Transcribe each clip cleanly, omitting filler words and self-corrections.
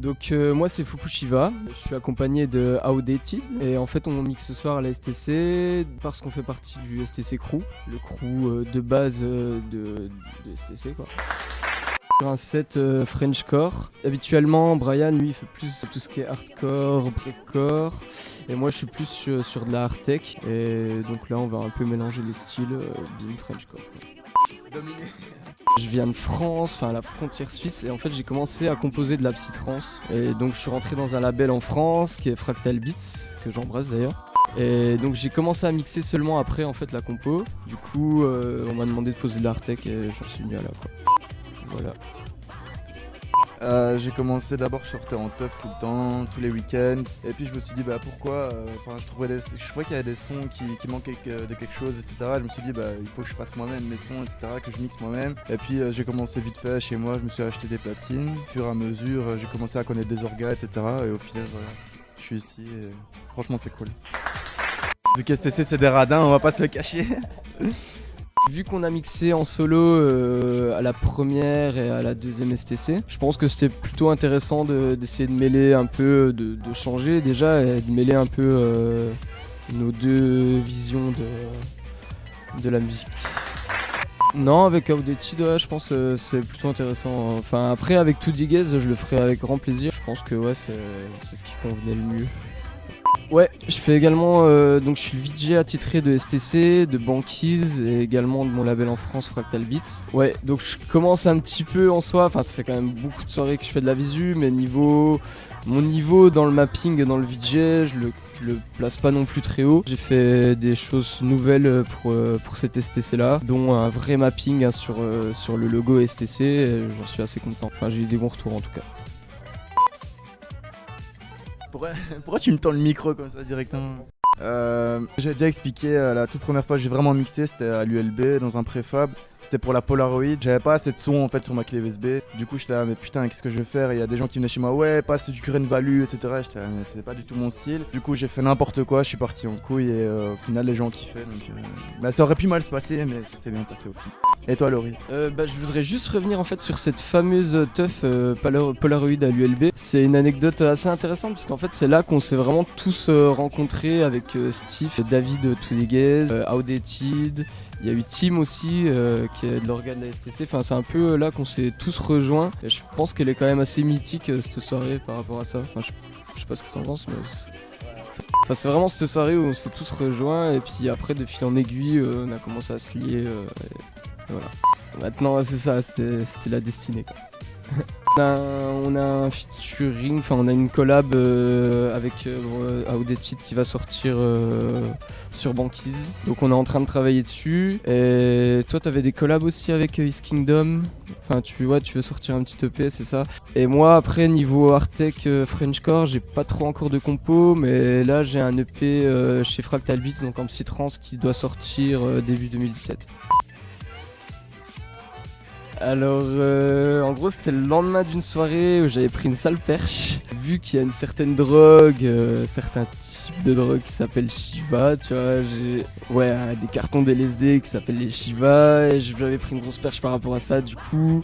Donc moi c'est Fukushiba, je suis accompagné de Outdated et en fait on mixe ce soir à la STC parce qu'on fait partie du STC Crew, le crew de base de STC quoi. Un set Frenchcore. Habituellement Brian lui il fait plus tout ce qui est hardcore, breakcore et moi je suis plus sur de la hard tech et donc là on va un peu mélanger les styles bim Frenchcore. Dominé. Je viens de France, enfin la frontière suisse et en fait j'ai commencé à composer de la psytrance et donc je suis rentré dans un label en France qui est Fractal Beats, que j'embrasse d'ailleurs. Et donc j'ai commencé à mixer seulement après en fait la compo. Du coup on m'a demandé de poser de l'hard tech et j'en suis venu à là quoi. Voilà. J'ai commencé d'abord, je sortais en teuf tout le temps, tous les week-ends, et puis je me suis dit pourquoi, je trouvais qu'il y avait des sons qui manquaient de quelque chose, etc. Je me suis dit il faut que je fasse moi-même mes sons, etc., que je mixe moi-même. Et puis j'ai commencé vite fait chez moi, je me suis acheté des platines. Au fur et à mesure, j'ai commencé à connaître des orgas, etc. Et au final, voilà, je suis ici et franchement c'est cool. Vu qu'STC c'est des radins, on va pas se le cacher. Vu qu'on a mixé en solo à la première et à la deuxième STC, je pense que c'était plutôt intéressant d'essayer de mêler un peu, de changer déjà et de mêler un peu nos deux visions de la musique. Non, avec Outdated, ouais, je pense que c'est plutôt intéressant. Enfin, après, avec 2D je le ferai avec grand plaisir. Je pense que ouais, c'est ce qui convenait le mieux. Ouais, je fais également, donc je suis le VJ attitré de STC, de Banquise et également de mon label en France Fractal Beats. Ouais, donc je commence un petit peu en soi, enfin ça fait quand même beaucoup de soirées que je fais de la visu, mais mon niveau dans le mapping, dans le VJ, je le place pas non plus très haut. J'ai fait des choses nouvelles pour cette STC là, dont un vrai mapping hein, sur le logo STC, et j'en suis assez content. Enfin j'ai eu des bons retours en tout cas. Pourquoi tu me tends le micro comme ça directement? J'ai déjà expliqué la toute première fois que j'ai vraiment mixé, c'était à l'ULB dans un préfab. C'était pour la Polaroid, j'avais pas assez de son en fait sur ma clé USB. Du coup j'étais là mais putain qu'est-ce que je vais faire? Et il y a des gens qui venaient chez moi, ouais passe du current value etc. J'étais là mais c'était pas du tout mon style. Du coup j'ai fait n'importe quoi, je suis parti en couille et au final les gens kiffaient donc bah, ça aurait pu mal se passer mais ça s'est bien passé au final. Et toi Laurie? Je voudrais juste revenir en fait sur cette fameuse teuf Polaroid à l'ULB. C'est une anecdote assez intéressante parce qu'en fait c'est là qu'on s'est vraiment tous rencontrés avec Steve, David Touléguez, Outdated. Il y a eu Tim aussi qui est de l'organe de la STC. Enfin c'est un peu là qu'on s'est tous rejoints. Et je pense qu'elle est quand même assez mythique cette soirée par rapport à ça. Enfin je sais pas ce que t'en penses mais... Enfin, c'est vraiment cette soirée où on s'est tous rejoints et puis après de fil en aiguille on a commencé à se lier. Et voilà. Maintenant c'est ça, c'était la destinée quoi. On a un featuring, enfin on a une collab avec Outdated qui va sortir sur Banquise. Donc on est en train de travailler dessus. Et toi t'avais des collabs aussi avec East Kingdom. Enfin tu veux sortir un petit EP, c'est ça. Et moi après niveau art tech Frenchcore, j'ai pas trop encore de compo, mais là j'ai un EP chez Fractal Beats, donc en psytrance qui doit sortir début 2017. Alors en gros c'était le lendemain d'une soirée où j'avais pris une sale perche. Vu qu'il y a une certaine drogue, certains types de drogue qui s'appellent Shiva, tu vois, j'ai des cartons d'LSD qui s'appellent les Shiva et j'avais pris une grosse perche par rapport à ça. Du coup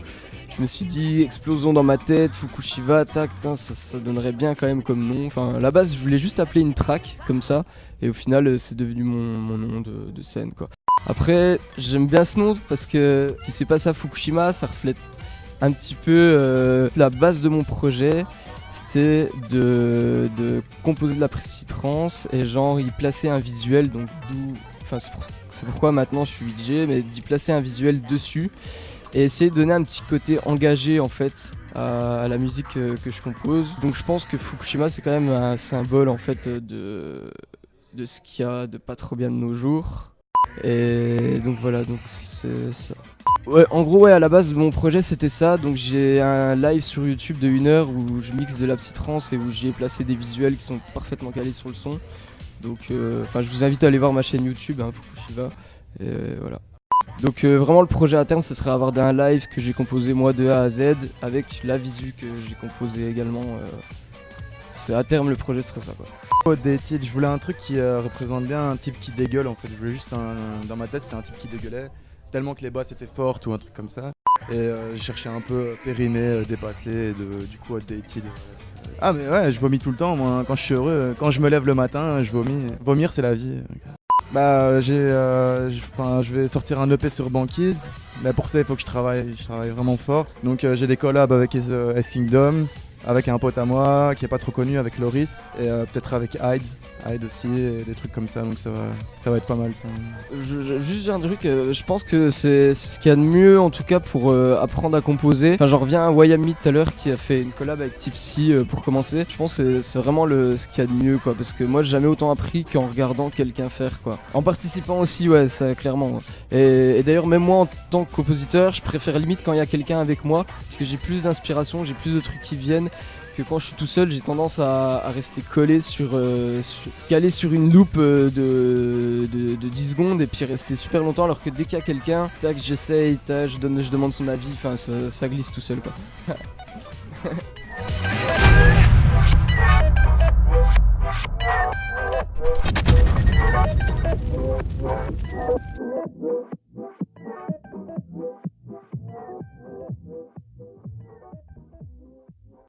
je me suis dit explosion dans ma tête, Fukushiba, tac, ça donnerait bien quand même comme nom. Enfin à la base je voulais juste appeler une track comme ça et au final c'est devenu mon nom de scène quoi. Après, j'aime bien ce nom parce que si c'est pas ça Fukushima, ça reflète un petit peu la base de mon projet. C'était de composer de la psytrance et genre y placer un visuel, donc c'est pourquoi maintenant je suis DJ, mais d'y placer un visuel dessus et essayer de donner un petit côté engagé en fait à la musique que je compose. Donc je pense que Fukushima c'est quand même un symbole en fait de ce qu'il y a de pas trop bien de nos jours. Et donc voilà, donc c'est ça. Ouais, en gros, à la base, mon projet c'était ça. Donc j'ai un live sur YouTube de 1 heure où je mixe de la psytrance et où j'y ai placé des visuels qui sont parfaitement calés sur le son. Donc, je vous invite à aller voir ma chaîne YouTube, Fukushiba. Et voilà. Donc vraiment le projet à terme ce serait avoir un live que j'ai composé moi de A à Z avec la visu que j'ai composé également. À terme le projet serait ça quoi. Outdated, je voulais un truc qui représente bien un type qui dégueule en fait. Je voulais juste dans ma tête c'était un type qui dégueulait tellement que les basses étaient fortes ou un truc comme ça. Et j'ai cherché un peu périmé, dépassé, et du coup outdated. Ah mais ouais, je vomis tout le temps moi, quand je suis heureux, quand je me lève le matin, je vomis. Vomir c'est la vie. Bah je vais sortir un EP sur Banquise, mais pour ça il faut que je travaille vraiment fort. Donc j'ai des collabs avec S-Kingdom, avec un pote à moi qui est pas trop connu, avec Loris, et peut-être avec Hyde aussi, et des trucs comme ça, donc ça va être pas mal ça. Juste un truc, je pense que c'est ce qu'il y a de mieux en tout cas pour apprendre à composer. Enfin, j'en reviens à Wayami tout à l'heure qui a fait une collab avec Tipsy pour commencer. Je pense que c'est vraiment ce qu'il y a de mieux quoi, parce que moi j'ai jamais autant appris qu'en regardant quelqu'un faire quoi. En participant aussi, ouais, ça clairement. Et d'ailleurs, même moi en tant que compositeur, je préfère limite quand il y a quelqu'un avec moi, parce que j'ai plus d'inspiration, j'ai plus de trucs qui viennent. Que quand je suis tout seul, j'ai tendance à rester collé calé sur une loupe de 10 secondes et puis rester super longtemps, alors que dès qu'il y a quelqu'un, tac, j'essaye, tac, je demande son avis, enfin ça glisse tout seul quoi.